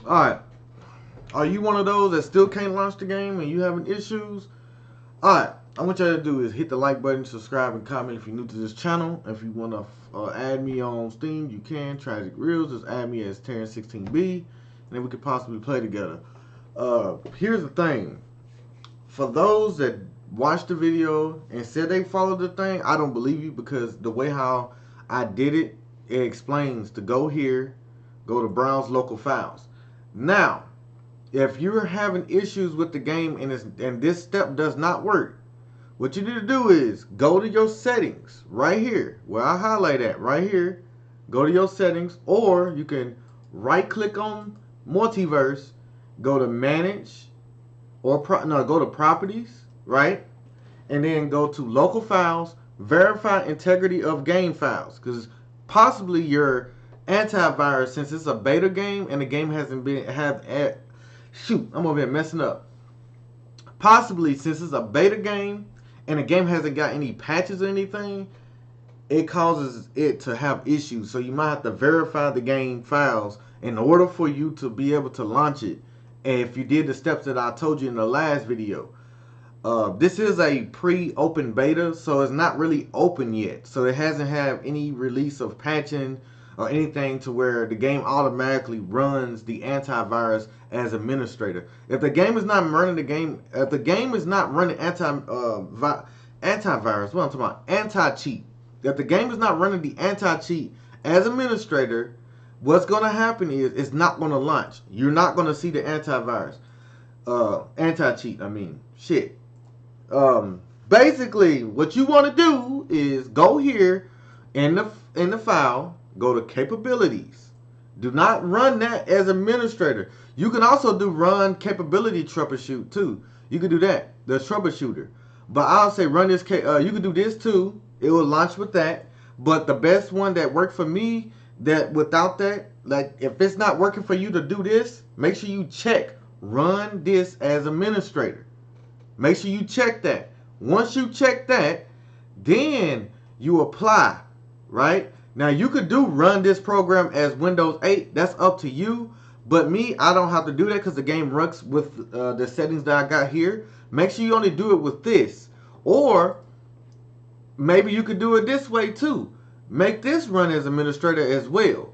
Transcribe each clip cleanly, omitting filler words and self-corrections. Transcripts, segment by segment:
Alright. Are you one of those that still can't launch the game and you having issues? Alright. I want y'all to do is hit the like button, subscribe, and comment if you're new to this channel. If you want to add me on Steam, you can. Tragic Reels, just add me as Terrence16B, and then we could possibly play together. Here's the thing. For those that watched the video and said they followed the thing, I don't believe you, because the way how I did it, it explains to go here, go to browse local files. Now, if you're having issues with the game and this step does not work, what you need to do is go to your settings right here, where I highlight at right here. Go to your settings, or you can right click on Multiverse, go to manage, or go to properties, right? And then go to local files, verify integrity of game files, because possibly your antivirus, since it's a beta game and the game hasn't been shoot, I'm over here messing up. Possibly, since it's a beta game and the game hasn't got any patches or anything, it causes it to have issues. So you might have to verify the game files in order for you to be able to launch it. And if you did the steps that I told you in the last video, this is a pre-open beta, so it's not really open yet. So it hasn't had any release of patching or anything to where the game automatically runs the antivirus as administrator. If the game is not running if the game is not running antivirus, what I'm talking about, anti-cheat. If the game is not running the anti-cheat as administrator, what's going to happen is it's not going to launch. You're not going to see the antivirus, anti-cheat. I mean, shit. Basically, what you want to do is go here in the file. Go to capabilities. Do not run that as administrator. You can also do run capability troubleshoot too. You can do that, the troubleshooter. But I'll say run this. You can do this too. It will launch with that. But the best one that worked for me, that without that, like if it's not working for you to do this, make sure you check run this as administrator. Make sure you check that. Once you check that, then you apply, right? Now, you could do run this program as Windows 8. That's up to you. But me, I don't have to do that because the game runs with the settings that I got here. Make sure you only do it with this. Or maybe you could do it this way too. Make this run as administrator as well,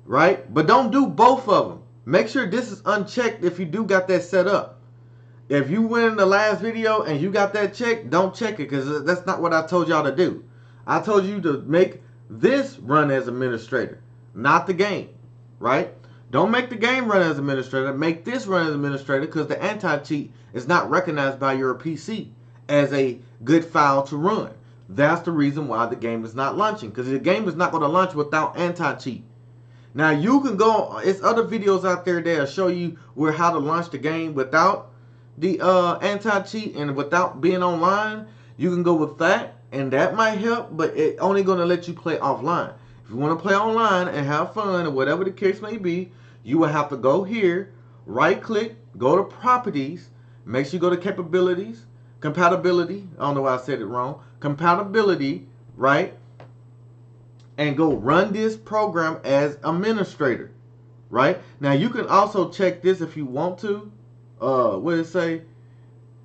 right? But don't do both of them. Make sure this is unchecked if you do got that set up. If you went in the last video and you got that checked, don't check it, because that's not what I told y'all to do. I told you to make this run as administrator, not the game, right? Don't make the game run as administrator. Make this run as administrator, because the anti-cheat is not recognized by your PC as a good file to run. That's the reason why the game is not launching, because the game is not going to launch without anti-cheat. Now, you can go, it's other videos out there that will show you how to launch the game without the anti-cheat and without being online. You can go with that, and that might help, but it only going to let you play offline. If you want to play online and have fun, or whatever the case may be, you will have to go here, right click, go to properties, make sure you go to capabilities, compatibility, I don't know why I said it wrong, compatibility, right? And go run this program as administrator, right? Now, you can also check this if you want to. What did it say?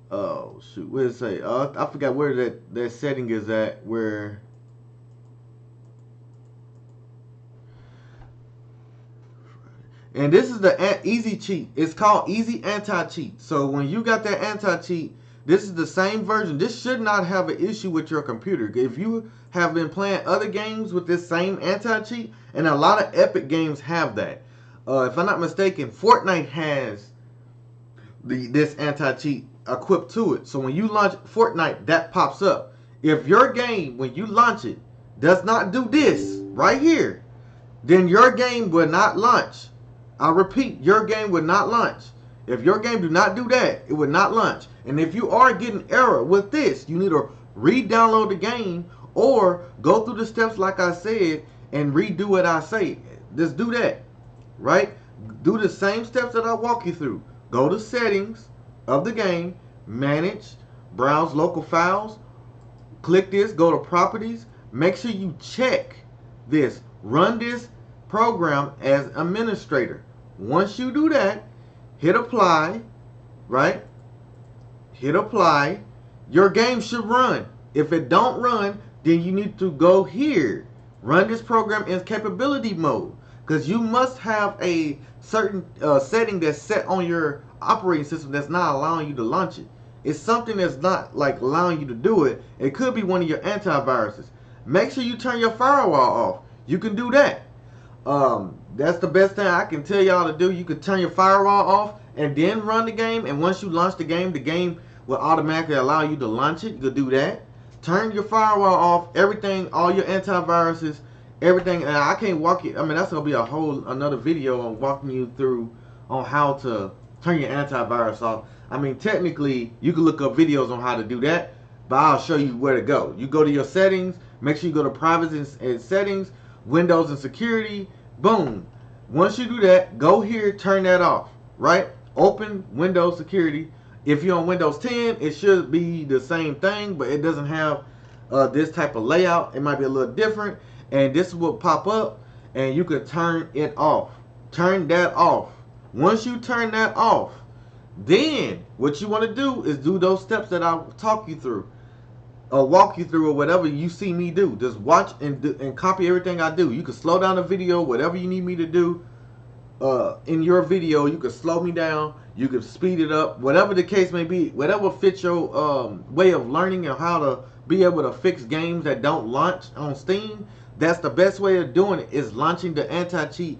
Oh shoot, what did it say? I forgot where that setting is at. Where and this is the easy cheat. It's called easy anti-cheat. So when you got that anti-cheat, this is the same version. This should not have an issue with your computer. If you have been playing other games with this same anti-cheat, and a lot of Epic games have that. If I'm not mistaken, Fortnite has this anti-cheat equipped to it. So when you launch Fortnite, that pops up. If your game, when you launch it, does not do this right here, then your game will not launch. I repeat, your game will not launch. If your game do not do that, it will not launch. And if you are getting error with this, you need to re-download the game or go through the steps like I said and redo what I say. Just do that, right? Do the same steps that I walk you through. Go to settings of the game, manage, browse local files, click this, go to properties, make sure you check this, run this program as administrator. Once you do that, hit apply, right? Hit apply. Your game should run. If it don't run, then you need to go here. Run this program in capability mode. Because you must have a certain setting that's set on your operating system that's not allowing you to launch it. It's something that's not like allowing you to do it. It could be one of your antiviruses. Make sure you turn your firewall off. You can do that. That's the best thing I can tell y'all to do. You can turn your firewall off and then run the game. And once you launch the game will automatically allow you to launch it. You can do that. Turn your firewall off. Everything, all your antiviruses, everything. And I can't walk you. I mean, that's gonna be a whole another video on walking you through on how to turn your antivirus off. I mean, technically, you can look up videos on how to do that, but I'll show you where to go. You go to your settings. Make sure you go to privacy and settings, Windows and security. Boom. Once you do that, go here, turn that off, right? Open Windows security. If you're on Windows 10, it should be the same thing, but it doesn't have this type of layout. It might be a little different, and this will pop up, and you can turn it off. Turn that off. Once you turn that off, then what you want to do is do those steps that I'll talk you through, or walk you through, or whatever you see me do. Just watch and copy everything I do. You can slow down the video, whatever you need me to do in your video. You can slow me down, you can speed it up, whatever the case may be, whatever fits your way of learning and how to be able to fix games that don't launch on Steam. That's the best way of doing it, is launching the anti-cheat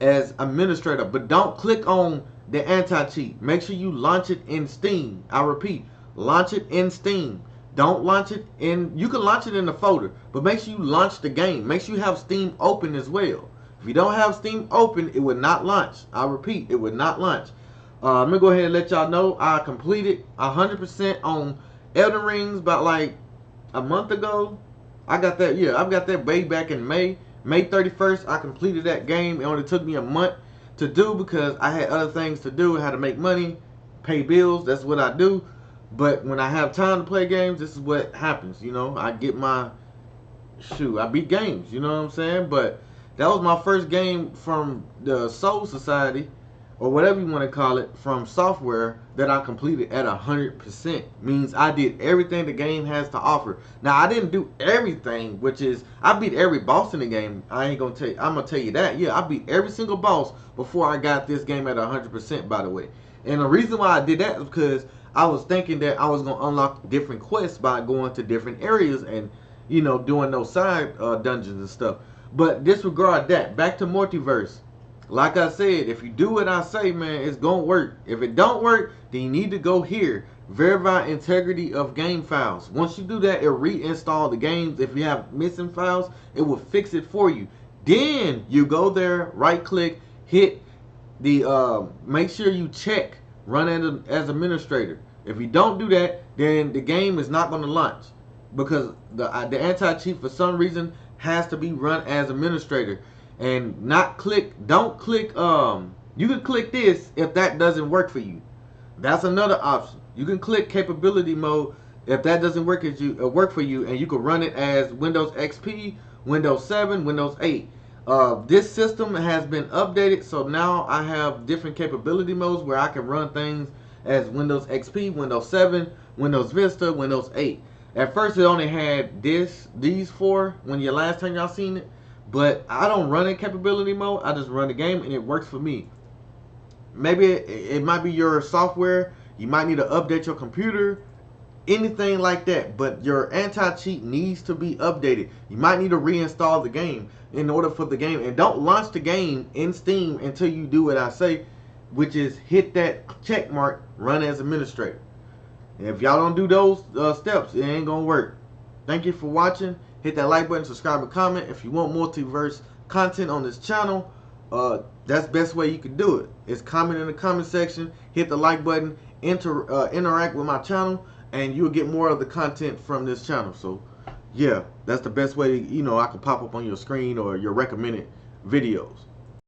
as administrator. But don't click on the anti-cheat. Make sure you launch it in Steam. I repeat, launch it in Steam. Don't launch it in, you can launch it in the folder, but make sure you launch the game. Make sure you have Steam open as well. If you don't have Steam open, it would not launch. I repeat, it would not launch. I'm going to go ahead and let y'all know I completed 100% on Elden Rings about like a month ago. I got that, yeah, I've got that way back in May. May 31st, I completed that game. It only took me a month to do because I had other things to do. I had to make money, pay bills. That's what I do. But when I have time to play games, this is what happens, you know. I get my, I beat games, you know what I'm saying? But that was my first game from the Soul Society, or whatever you want to call it, from software that I completed at 100%. Means I did everything the game has to offer. Now, I didn't do everything, which is, I beat every boss in the game. I ain't gonna tell you, I'm gonna tell you that. Yeah, I beat every single boss before I got this game at 100%, by the way. And the reason why I did that is because I was thinking that I was going to unlock different quests by going to different areas and, you know, doing those side dungeons and stuff. But disregard that. Back to Multiverse. Like I said, if you do what I say, man, it's going to work. If it don't work, then you need to go here. Verify integrity of game files. Once you do that, it'll reinstall the games. If you have missing files, it will fix it for you. Then you go there, right click, hit the, make sure you check run as administrator. If you don't do that, then the game is not going to launch, because the anti-cheat for some reason has to be run as administrator, and not click. Don't click. You can click this if that doesn't work for you. That's another option. You can click capability mode if that doesn't work for you, and you can run it as Windows XP, Windows 7, Windows 8. This system has been updated, so now I have different capability modes where I can run things as Windows XP, Windows 7, Windows Vista, Windows 8. At first, it only had these four when your last time y'all seen it, but I don't run in capability mode. I just run the game, and it works for me. Maybe it might be your software. You might need to update your computer, anything like that, but your anti-cheat needs to be updated. You might need to reinstall the game in order for the game, and don't launch the game in Steam until you do what I say, which is hit that check mark, run as administrator. And if y'all don't do those steps, it ain't gonna work. Thank you for watching. Hit that like button, subscribe, and comment. If you want multiverse content on this channel, that's the best way you can do it. Is comment in the comment section, hit the like button, interact with my channel, and you'll get more of the content from this channel. So yeah, that's the best way, you know, I can pop up on your screen or your recommended videos.